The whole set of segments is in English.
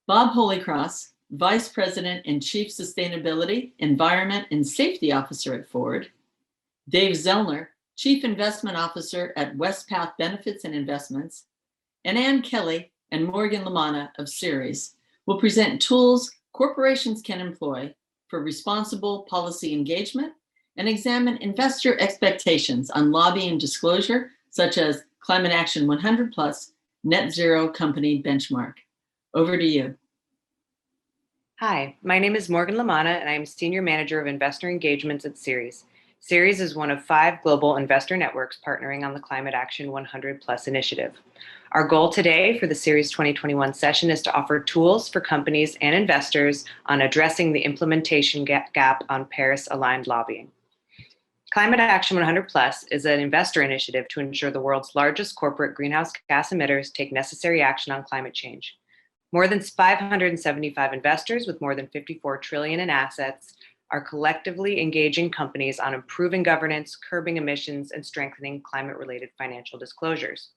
Bob Holycross, Vice President and Chief Sustainability, Environment, and Safety Officer at Ford. Dave Zellner, Chief Investment Officer at Westpath Benefits and Investments. And Ann Kelly and Morgan Lamanna of Ceres will present tools corporations can employ for responsible policy engagement and examine investor expectations on lobbying disclosure, such as Climate Action 100+, Net Zero Company Benchmark. Over to you. Hi, my name is Morgan Lamanna, and I am Senior Manager of Investor Engagements at Ceres. Ceres is one of 5 global investor networks partnering on the Climate Action 100+ initiative. Our goal today for the Ceres 2021 session is to offer tools for companies and investors on addressing the implementation gap on Paris-aligned lobbying. Climate Action 100+ is an investor initiative to ensure the world's largest corporate greenhouse gas emitters take necessary action on climate change. More than 575 investors with more than $54 trillion in assets are collectively engaging companies on improving governance, curbing emissions, and strengthening climate-related financial disclosures.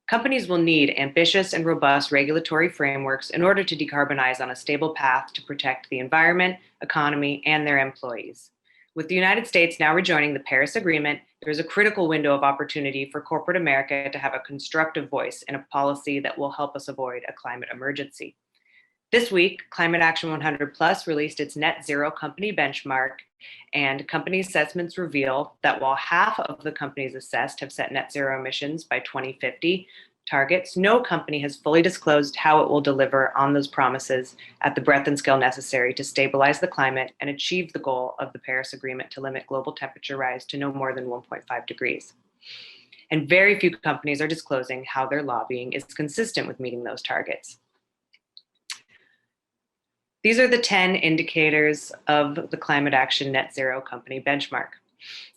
Companies will need ambitious and robust regulatory frameworks in order to decarbonize on a stable path to protect the environment, economy, and their employees. With the United States now rejoining the Paris Agreement, there is a critical window of opportunity for corporate America to have a constructive voice in a policy that will help us avoid a climate emergency. This week, Climate Action 100+ released its Net Zero Company Benchmark, and company assessments reveal that while half of the companies assessed have set net zero emissions by 2050 targets, no company has fully disclosed how it will deliver on those promises at the breadth and scale necessary to stabilize the climate and achieve the goal of the Paris Agreement to limit global temperature rise to no more than 1.5 degrees. And very few companies are disclosing how their lobbying is consistent with meeting those targets. These are the 10 indicators of the Climate Action Net Zero Company Benchmark.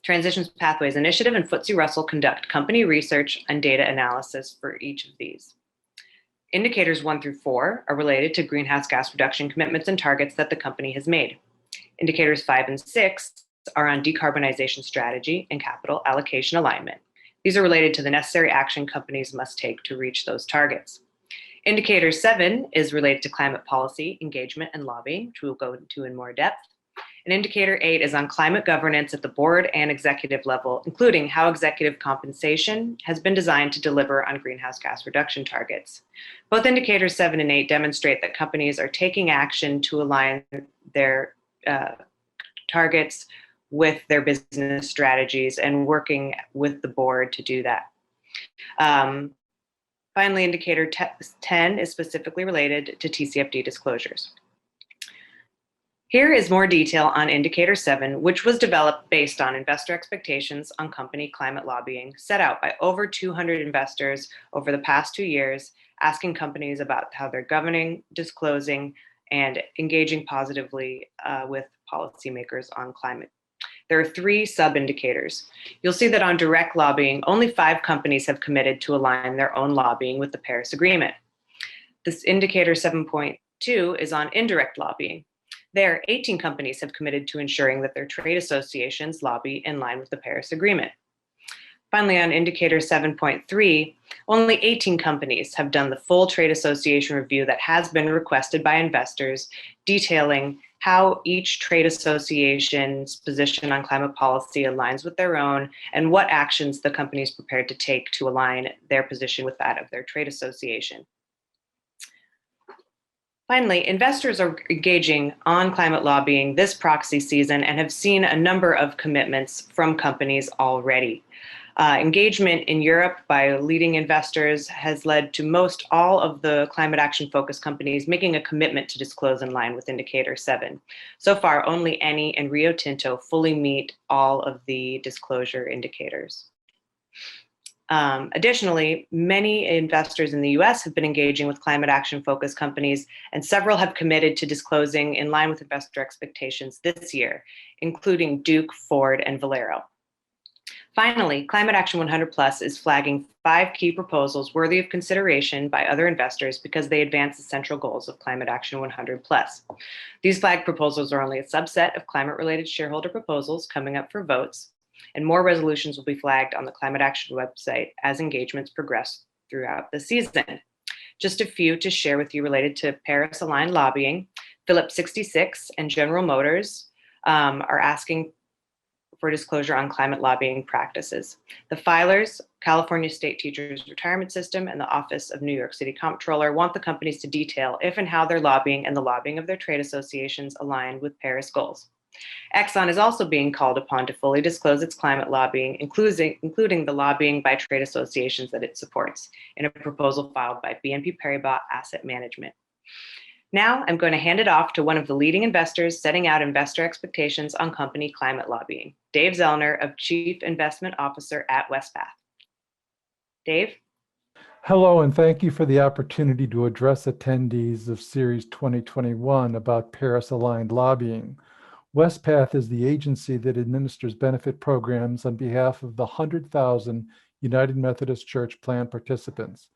Transitions Pathways Initiative and FTSE Russell conduct company research and data analysis for each of these. Indicators 1 through 4 are related to greenhouse gas reduction commitments and targets that the company has made. Indicators 5 and 6 are on decarbonization strategy and capital allocation alignment. These are related to the necessary action companies must take to reach those targets. Indicator 7 is related to climate policy, engagement, and lobbying, which we'll go into in more depth. And Indicator 8 is on climate governance at the board and executive level, including how executive compensation has been designed to deliver on greenhouse gas reduction targets. Both Indicators 7 and 8 demonstrate that companies are taking action to align their targets with their business strategies and working with the board to do that. Finally, Indicator 10 is specifically related to TCFD disclosures. Here is more detail on Indicator 7, which was developed based on investor expectations on company climate lobbying set out by over 200 investors over the past 2 years, asking companies about how they're governing, disclosing, and engaging positively with policymakers on climate. There are 3 sub-indicators. You'll see that on direct lobbying, only 5 companies have committed to align their own lobbying with the Paris Agreement. This Indicator 7.2 is on indirect lobbying. There, 18 companies have committed to ensuring that their trade associations lobby in line with the Paris Agreement. Finally, on Indicator 7.3, only 18 companies have done the full trade association review that has been requested by investors, detailing how each trade association's position on climate policy aligns with their own and what actions the company is prepared to take to align their position with that of their trade association. Finally, investors are engaging on climate lobbying this proxy season and have seen a number of commitments from companies already. Engagement in Europe by leading investors has led to most all of the climate action focused companies making a commitment to disclose in line with Indicator 7. So far, only Eni and Rio Tinto fully meet all of the disclosure indicators. Additionally, many investors in the US have been engaging with climate action focused companies, and several have committed to disclosing in line with investor expectations this year, including Duke, Ford, and Valero. Finally, Climate Action 100+ is flagging 5 key proposals worthy of consideration by other investors because they advance the central goals of Climate Action 100+. These flagged proposals are only a subset of climate-related shareholder proposals coming up for votes, and more resolutions will be flagged on the Climate Action website as engagements progress throughout the season. Just a few to share with you related to Paris-aligned lobbying. Phillips 66 and General Motors are asking for disclosure on climate lobbying practices. The filers, California State Teachers Retirement System, and the Office of New York City Comptroller want the companies to detail if and how their lobbying and the lobbying of their trade associations align with Paris goals. Exxon is also being called upon to fully disclose its climate lobbying, including the lobbying by trade associations that it supports, in a proposal filed by BNP Paribas Asset Management. Now, I'm going to hand it off to one of the leading investors setting out investor expectations on company climate lobbying, Dave Zellner, of Chief Investment Officer at Westpath. Dave? Hello, and thank you for the opportunity to address attendees of Series 2021 about Paris-aligned lobbying. Westpath is the agency that administers benefit programs on behalf of the 100,000 United Methodist Church plan participants.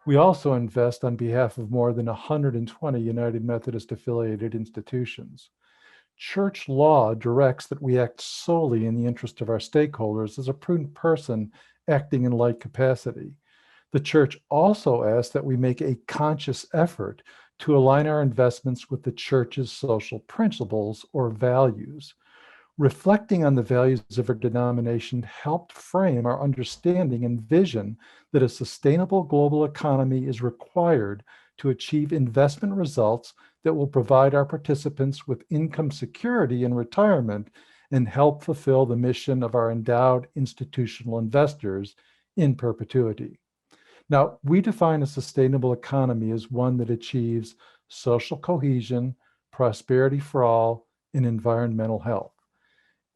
We also invest on behalf of more than 120 United Methodist affiliated institutions. Church law directs that we act solely in the interest of our stakeholders as a prudent person acting in like capacity. The church also asks that we make a conscious effort to align our investments with the church's social principles or values. Reflecting on the values of our denomination helped frame our understanding and vision that a sustainable global economy is required to achieve investment results that will provide our participants with income security in retirement and help fulfill the mission of our endowed institutional investors in perpetuity. Now, we define a sustainable economy as one that achieves social cohesion, prosperity for all, and environmental health.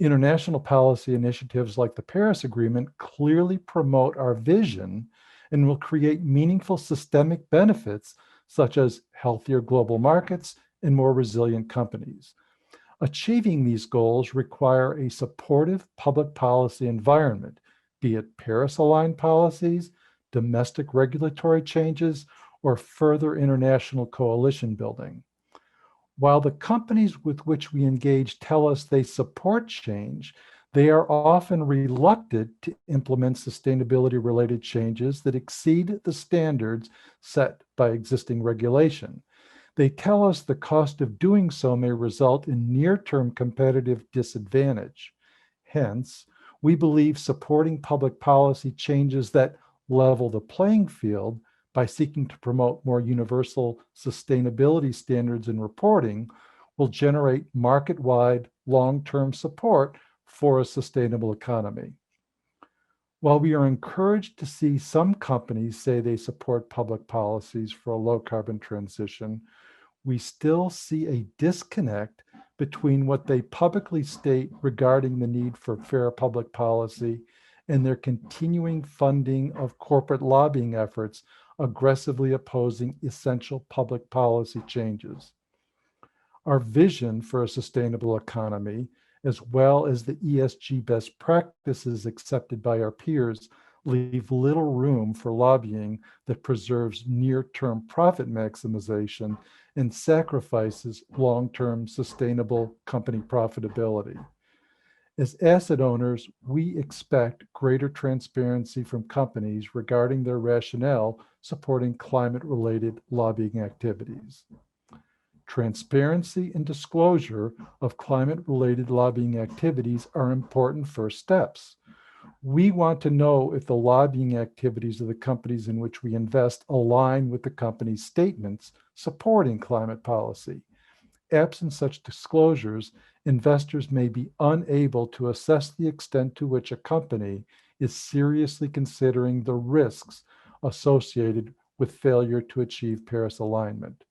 International policy initiatives like the Paris Agreement clearly promote our vision and will create meaningful systemic benefits such as healthier global markets and more resilient companies. Achieving these goals require a supportive public policy environment, be it Paris-aligned policies, domestic regulatory changes, or further international coalition building. While the companies with which we engage tell us they support change, they are often reluctant to implement sustainability-related changes that exceed the standards set by existing regulation. They tell us the cost of doing so may result in near-term competitive disadvantage. Hence, we believe supporting public policy changes that level the playing field by seeking to promote more universal sustainability standards in reporting will generate market-wide long-term support for a sustainable economy. While we are encouraged to see some companies say they support public policies for a low-carbon transition, we still see a disconnect between what they publicly state regarding the need for fair public policy and their continuing funding of corporate lobbying efforts aggressively opposing essential public policy changes. Our vision for a sustainable economy, as well as the ESG best practices accepted by our peers, leave little room for lobbying that preserves near-term profit maximization and sacrifices long-term sustainable company profitability. As asset owners, we expect greater transparency from companies regarding their rationale supporting climate-related lobbying activities. Transparency and disclosure of climate-related lobbying activities are important first steps. We want to know if the lobbying activities of the companies in which we invest align with the company's statements supporting climate policy. Absent such disclosures, investors may be unable to assess the extent to which a company is seriously considering the risks associated with failure to achieve Paris alignment.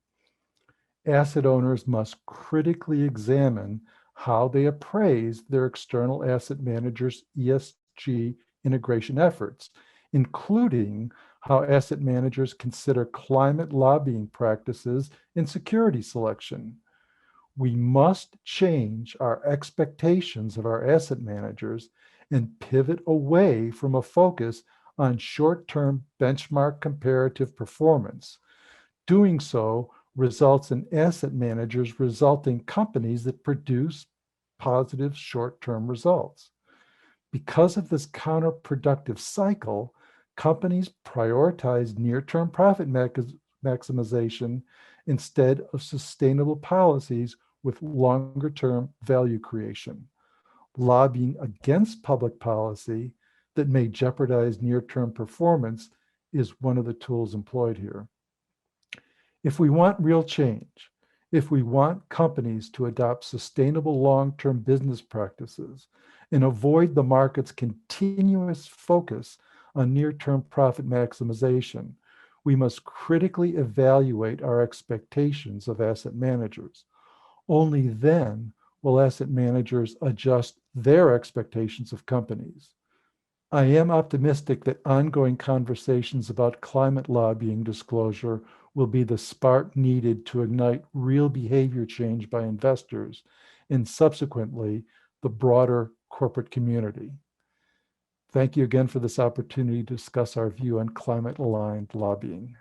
Asset owners must critically examine how they appraise their external asset managers' ESG integration efforts, including how asset managers consider climate lobbying practices in security selection. We must change our expectations of our asset managers and pivot away from a focus on short-term benchmark comparative performance. Doing so results in asset managers resulting companies that produce positive short-term results. Because of this counterproductive cycle, companies prioritize near-term profit maximization instead of sustainable policies with longer-term value creation. Lobbying against public policy that may jeopardize near-term performance is one of the tools employed here. If we want real change, if we want companies to adopt sustainable long-term business practices and avoid the market's continuous focus on near-term profit maximization, we must critically evaluate our expectations of asset managers. Only then will asset managers adjust their expectations of companies. I am optimistic that ongoing conversations about climate lobbying disclosure will be the spark needed to ignite real behavior change by investors and subsequently the broader corporate community. Thank you again for this opportunity to discuss our view on climate-aligned lobbying.